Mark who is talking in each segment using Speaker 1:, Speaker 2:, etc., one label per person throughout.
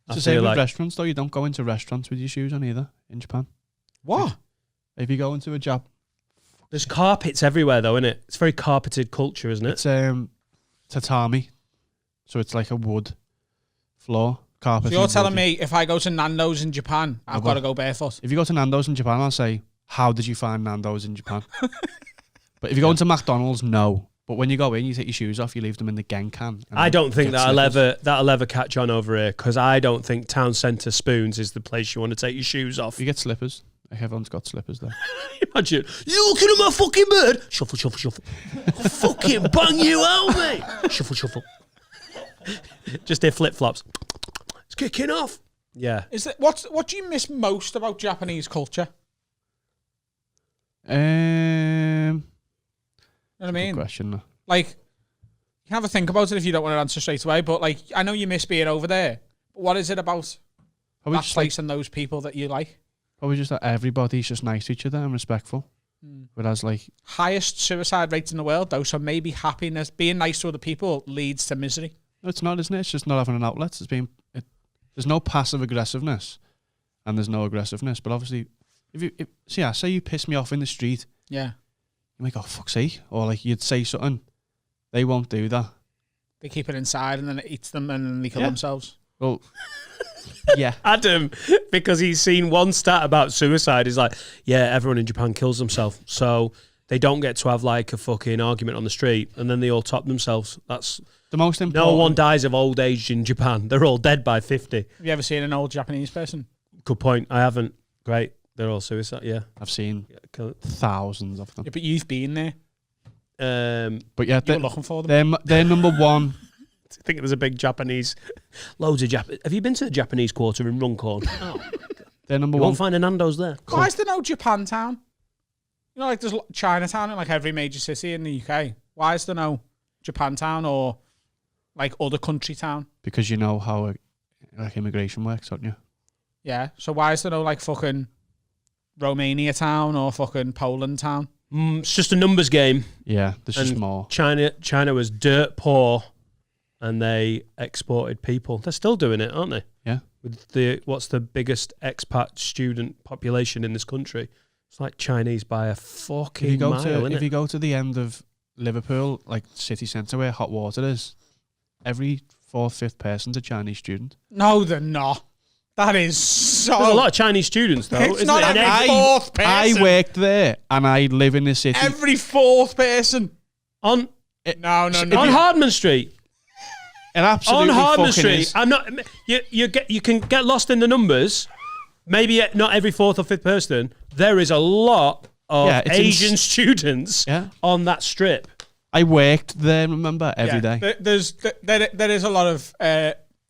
Speaker 1: It's the same with restaurants, though. You don't go into restaurants with your shoes on either in Japan.
Speaker 2: What?
Speaker 1: If you go into a job,
Speaker 3: there's carpets everywhere, though, isn't it? It's very carpeted culture, isn't it?
Speaker 1: It's tatami, so it's like a wood floor. Carpet.
Speaker 2: So you're telling me if I go to Nando's in Japan, I've got to go barefoot?
Speaker 1: If you go to Nando's in Japan, I'll say, how did you find Nando's in Japan? But if you go into McDonald's, no. But when you go in, you take your shoes off, you leave them in the genkan.
Speaker 3: I don't think that'll ever catch on over here, because I don't think town centre Spoons is the place you want to take your shoes off.
Speaker 1: You get slippers. Everyone's got slippers there.
Speaker 3: Imagine, you looking at my fucking bird? Shuffle, shuffle, shuffle. Fucking bang you out, mate. Shuffle, shuffle. Just their flip-flops. It's kicking off. Yeah.
Speaker 2: Is it what do you miss most about Japanese culture?
Speaker 1: You know
Speaker 2: what I mean?
Speaker 1: Good question.
Speaker 2: Like, you can have a think about it if you don't want to answer straight away, but like, I know you miss being over there. But what is it about that place and those people that you like?
Speaker 1: Probably just that everybody's just nice to each other and respectful. Whereas, like,
Speaker 2: highest suicide rates in the world, though, so maybe happiness, being nice to other people leads to misery.
Speaker 1: No, it's not, isn't it? It's just not having an outlet. There's no passive aggressiveness and there's no aggressiveness. But obviously, say you piss me off in the street.
Speaker 2: Yeah.
Speaker 1: You might go, fuck's sake. Or like you'd say something. They won't do that.
Speaker 2: They keep it inside and then it eats them and then they kill themselves.
Speaker 1: Well, yeah.
Speaker 3: Adam, because he's seen one stat about suicide, is like, yeah, everyone in Japan kills themselves. So they don't get to have like a fucking argument on the street and then they all top themselves. That's
Speaker 1: the most important.
Speaker 3: No one dies of old age in Japan. They're all dead by 50.
Speaker 2: Have you ever seen an old Japanese person?
Speaker 3: Good point. I haven't. Great. They're all suicide. Yeah.
Speaker 1: I've seen thousands of them.
Speaker 2: Yeah, but you've been there.
Speaker 1: But yeah,
Speaker 2: you're looking for them.
Speaker 1: They're number one.
Speaker 3: I think there's a big Japanese, loads of Japanese. Have you been to the Japanese Quarter in Runcorn? Oh,
Speaker 1: they're number
Speaker 3: you
Speaker 1: one.
Speaker 3: Won't find a Nando's there.
Speaker 2: Why is there no Japantown? You know, like there's Chinatown in like every major city in the UK. Why is there no Japantown or like other country town?
Speaker 1: Because you know how like immigration works, don't you?
Speaker 2: Yeah. So why is there no like fucking Romania town or fucking Poland town?
Speaker 3: It's just a numbers game.
Speaker 1: Yeah, there's just more.
Speaker 3: China was dirt poor, and they exported people. They're still doing it, aren't they?
Speaker 1: Yeah.
Speaker 3: With what's the biggest expat student population in this country? It's like Chinese by a fucking mile.
Speaker 1: If you go to the end of Liverpool, like city centre where hot water is, every 4th, 5th person's a Chinese student.
Speaker 2: No, they're not. That is so...
Speaker 3: There's a lot of Chinese students, though.
Speaker 2: It's not every 4th person.
Speaker 1: I worked there, and I live in this city.
Speaker 2: Every 4th person.
Speaker 3: No. On Hardman Street.
Speaker 1: It absolutely
Speaker 3: on Hardman
Speaker 1: fucking
Speaker 3: Street.
Speaker 1: is.
Speaker 3: I'm not... You can get lost in the numbers. Maybe not every 4th or 5th person. There is a lot of Asian students on that strip.
Speaker 1: I worked there, remember, every day.
Speaker 2: There is a lot of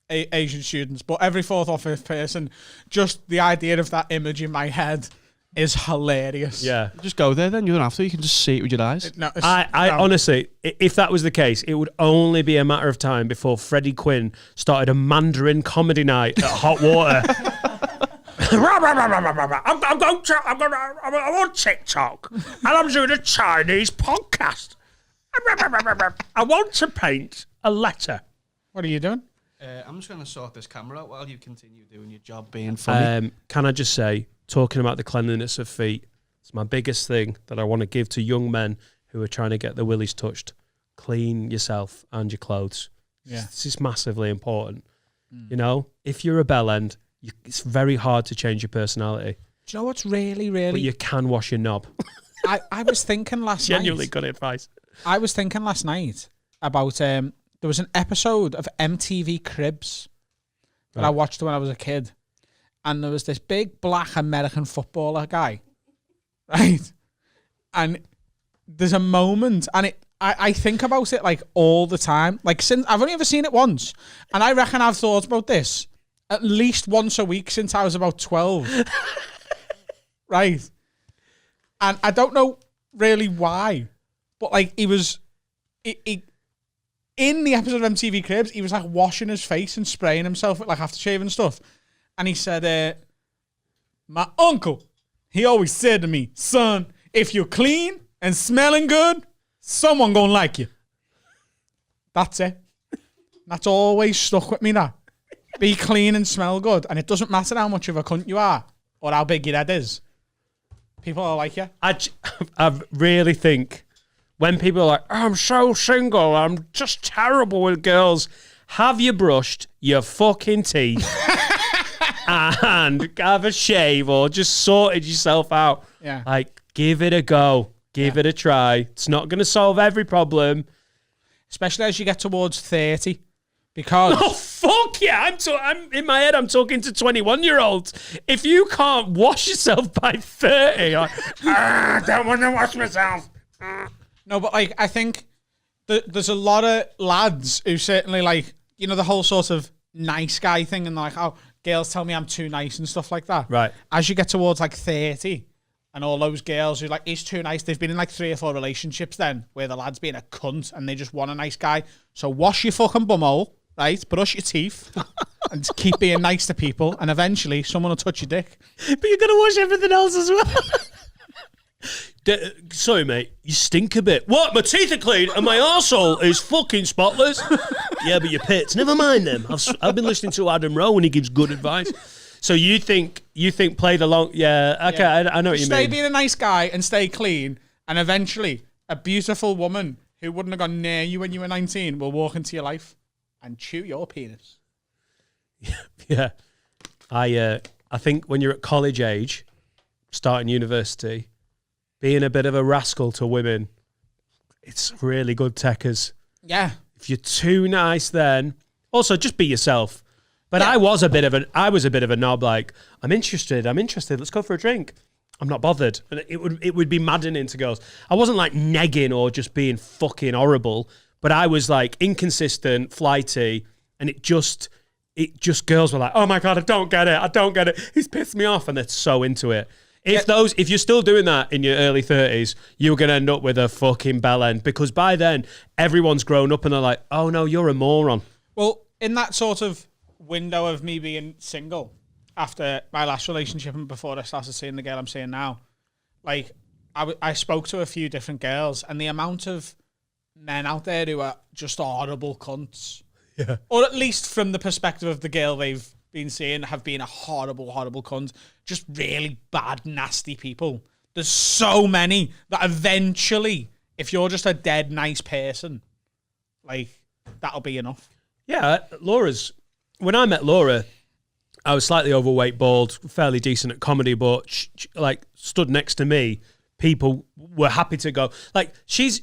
Speaker 2: Asian students, but every 4th or 5th person, just the idea of that image in my head is hilarious.
Speaker 3: Yeah.
Speaker 1: Just go there then, you don't have to, you can just see it with your eyes.
Speaker 3: I honestly, if that was the case, it would only be a matter of time before Freddie Quinn started a Mandarin comedy night at Hot Water. I'm on TikTok and I'm doing a Chinese podcast. I want to paint a letter.
Speaker 2: What are you doing?
Speaker 1: I'm just going to sort this camera out while you continue doing your job being funny.
Speaker 3: Can I just say, talking about the cleanliness of feet, it's my biggest thing that I want to give to young men who are trying to get their willies touched. Clean yourself and your clothes.
Speaker 2: Yeah.
Speaker 3: This is massively important. You know, if you're a bellend, it's very hard to change your personality.
Speaker 2: Do you know what's really, really...
Speaker 3: But you can wash your knob.
Speaker 2: I was thinking last night...
Speaker 3: Genuinely good advice.
Speaker 2: I was thinking last night about... there was an episode of MTV Cribs that I watched when I was a kid. And there was this big black American footballer guy. Right? And there's a moment... And I think about it like all the time. Like since I've only ever seen it once. And I reckon I've thought about this at least once a week since I was about 12. Right? And I don't know really why. But like he was... in the episode of MTV Cribs, he was like washing his face and spraying himself with like aftershave and stuff. And he said, my uncle, he always said to me, son, if you're clean and smelling good, someone gonna like you. That's it. That's always stuck with me now. be clean and smell good, and it doesn't matter how much of a cunt you are or how big your head is. People are like you.
Speaker 3: I really think when people are like, I'm so single, I'm just terrible with girls. Have you brushed your fucking teeth and have a shave or just sorted yourself out?
Speaker 2: Yeah.
Speaker 3: Like, give it a go. Give it a try. It's not going to solve every problem.
Speaker 2: Especially as you get towards 30. Because...
Speaker 3: Oh, fuck yeah. I'm in my head, I'm talking to 21-year-olds. If you can't wash yourself by 30, I don't want to wash myself.
Speaker 2: No, but like, I think there's a lot of lads who certainly like, you know, the whole sort of nice guy thing and they're like, oh, girls tell me I'm too nice and stuff like that.
Speaker 3: Right.
Speaker 2: As you get towards like 30 and all those girls who like, he's too nice, they've been in like 3 or 4 relationships then where the lad's being a cunt and they just want a nice guy. So wash your fucking bumhole, right? Brush your teeth and just keep being nice to people and eventually someone will touch your dick.
Speaker 3: But you're going to wash everything else as well. Sorry, mate, you stink a bit. What? My teeth are clean and my arsehole is fucking spotless. Yeah, but your pits, never mind them. I've been listening to Adam Rowe and he gives good advice. So you think play the long... Yeah, okay, yeah. I know what you mean.
Speaker 2: Stay being a nice guy and stay clean and eventually a beautiful woman who wouldn't have gone near you when you were 19 will walk into your life and chew your penis.
Speaker 3: Yeah. I think when you're at college age, starting university... being a bit of a rascal to women, it's really good techers.
Speaker 2: Yeah.
Speaker 3: If you're too nice, then also just be yourself. But yeah. I was a bit of a knob. Like, I'm interested. Let's go for a drink. I'm not bothered. And it would be maddening to girls. I wasn't like negging or just being fucking horrible, but I was like inconsistent, flighty, and it just girls were like, oh my God, I don't get it. He's pissed me off, and they're so into it. If you're still doing that in your early 30s, you're going to end up with a fucking bell end because by then everyone's grown up and they're like, oh no, you're a moron.
Speaker 2: Well, in that sort of window of me being single after my last relationship and before I started seeing the girl I'm seeing now, like I spoke to a few different girls and the amount of men out there who are just horrible cunts.
Speaker 3: Yeah.
Speaker 2: Or at least from the perspective of the girl they've been seeing have been a horrible cunt. Just really bad, nasty people. There's so many that eventually, if you're just a dead nice person, like, that'll be enough.
Speaker 3: Yeah, when I met Laura, I was slightly overweight, bald, fairly decent at comedy, but like stood next to me, people were happy to go. Like, she's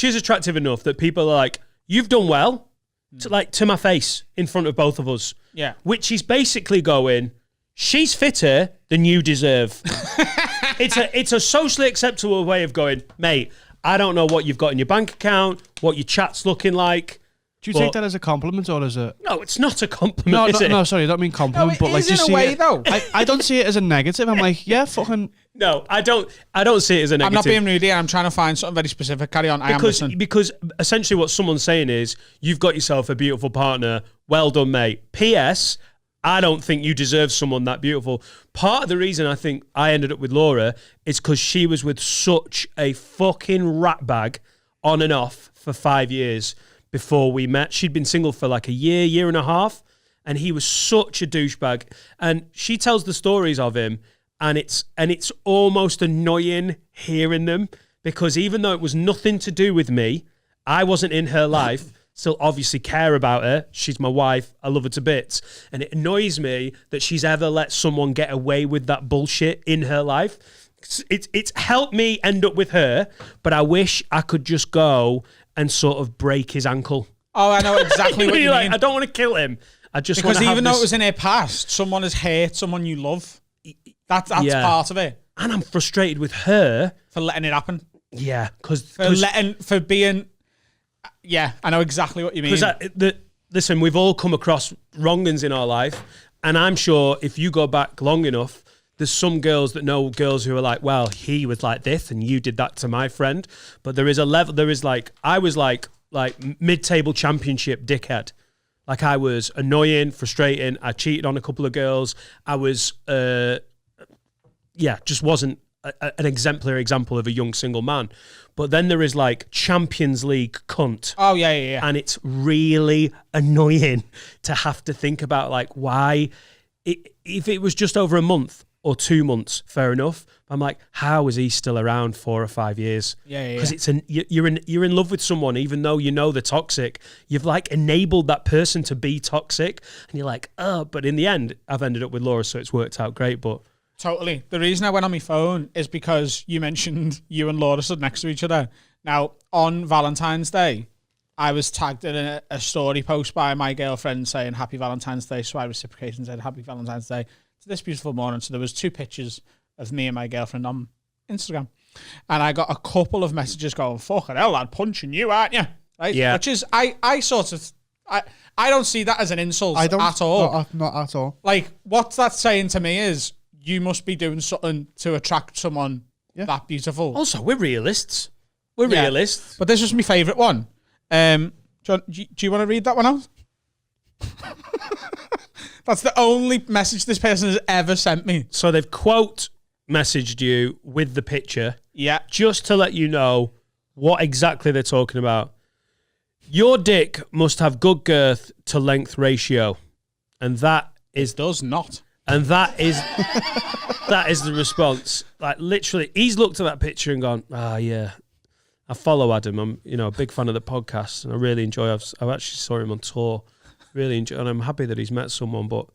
Speaker 3: attractive enough that people are like, you've done well. To my face in front of both of us.
Speaker 2: Yeah.
Speaker 3: Which is basically going, she's fitter than you deserve. It's a socially acceptable way of going, mate, I don't know what you've got in your bank account, what your chat's looking like.
Speaker 1: Do you take that as a compliment or as a...
Speaker 3: No, it's not a compliment, is it?
Speaker 1: No, sorry, I don't mean compliment, but like...
Speaker 2: in a way, though.
Speaker 1: I don't see it as a negative. I'm like, yeah, fucking...
Speaker 3: No, I don't see it as a negative.
Speaker 2: I'm not being rude here. I'm trying to find something very specific. Carry on. I am listening.
Speaker 3: Because essentially what someone's saying is, you've got yourself a beautiful partner. Well done, mate. P.S., I don't think you deserve someone that beautiful. Part of the reason I think I ended up with Laura is because she was with such a fucking rat bag on and off for 5 years before we met. She'd been single for like a year and a half, and he was such a douchebag. And she tells the stories of him, and it's almost annoying hearing them because even though it was nothing to do with me, I wasn't in her life, still obviously care about her. She's my wife. I love her to bits. And it annoys me that she's ever let someone get away with that bullshit in her life. It's helped me end up with her, but I wish I could just go and sort of break his ankle.
Speaker 2: Oh, I know exactly what you mean.
Speaker 3: I don't want to kill him. I just
Speaker 2: because
Speaker 3: even
Speaker 2: though it was in her past, someone has hurt someone you love. That's part of it.
Speaker 3: And I'm frustrated with her
Speaker 2: for letting it happen.
Speaker 3: Yeah,
Speaker 2: for being. Yeah, I know exactly what you mean.
Speaker 3: Because listen, we've all come across wrongings in our life, and I'm sure if you go back long enough, there's some girls that know girls who are like, well, he was like this, and you did that to my friend. But there is a level. There is like I was like mid-table championship dickhead. Like I was annoying, frustrating. I cheated on a couple of girls. I was. Just wasn't an exemplary example of a young single man. But then there is like Champions League cunt.
Speaker 2: Oh, yeah.
Speaker 3: And it's really annoying to have to think about like why, if it was just over a month or 2 months, fair enough. I'm like, how is he still around 4 or 5 years?
Speaker 2: Yeah.
Speaker 3: Because you're in love with someone, even though you know they're toxic. You've like enabled that person to be toxic, and you're like, oh. But in the end, I've ended up with Laura, so it's worked out great. But
Speaker 2: totally. The reason I went on my phone is because you mentioned you and Laura stood next to each other. Now, on Valentine's Day, I was tagged in a story post by my girlfriend saying Happy Valentine's Day. So I reciprocated and said Happy Valentine's Day to this beautiful morning. So there was 2 pictures of me and my girlfriend on Instagram. And I got a couple of messages going, fucking hell, lad, punching you, aren't you? Right?
Speaker 3: Yeah.
Speaker 2: Which is, I sort of, I don't see that as an insult at all.
Speaker 1: Not at all.
Speaker 2: Like, what that's saying to me is, you must be doing something to attract someone that beautiful.
Speaker 3: also, we're realists. We're realists.
Speaker 2: But this was my favourite one. Do you want to read that one out? That's the only message this person has ever sent me.
Speaker 3: So they've quote messaged you with the picture.
Speaker 2: Yeah.
Speaker 3: Just to let you know what exactly they're talking about. Your dick must have good girth to length ratio. And that is...
Speaker 2: It does not.
Speaker 3: And that is the response. Like, literally, he's looked at that picture and gone, yeah, I follow Adam. I'm, a big fan of the podcast, and I really enjoy. I've actually saw him on tour. Really enjoy, and I'm happy that he's met someone. But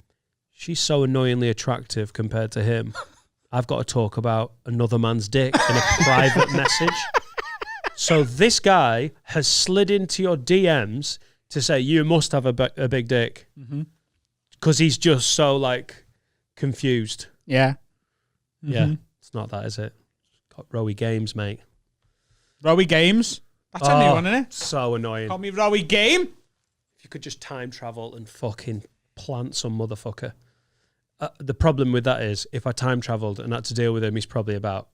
Speaker 3: she's so annoyingly attractive compared to him. I've got to talk about another man's dick in a private message. So this guy has slid into your DMs to say you must have a big dick, because he's just so like confused.
Speaker 2: Yeah.
Speaker 3: Yeah, it's not that, is it? Got Rowe Games, mate.
Speaker 2: Rowe Games? That's a new one, isn't it?
Speaker 3: So annoying.
Speaker 2: Call me Rowe Game.
Speaker 3: If you could just time travel and fucking plant some motherfucker. The problem with that is, if I time travelled and had to deal with him, he's probably about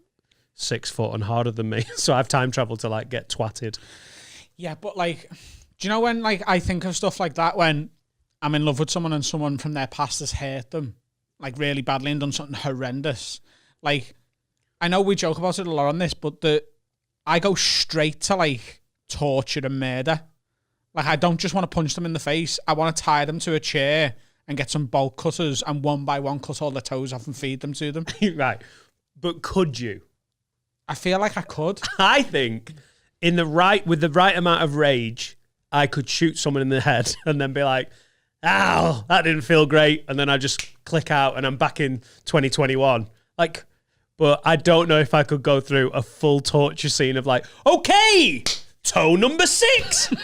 Speaker 3: 6 foot and harder than me. So I've time travelled to like get twatted.
Speaker 2: Yeah, but like, do you know when like I think of stuff like that when I'm in love with someone and someone from their past has hurt them like really badly and done something horrendous? Like, I know we joke about it a lot on this, but I go straight to like torture and murder. Like, I don't just want to punch them in the face. I want to tie them to a chair and get some bolt cutters and one by one cut all their toes off and feed them to them.
Speaker 3: Right. But could you?
Speaker 2: I feel like I could.
Speaker 3: I think with the right amount of rage, I could shoot someone in the head and then be like, ow, that didn't feel great. And then I just click out and I'm back in 2021. Like, but I don't know if I could go through a full torture scene of like, okay, toe number 6.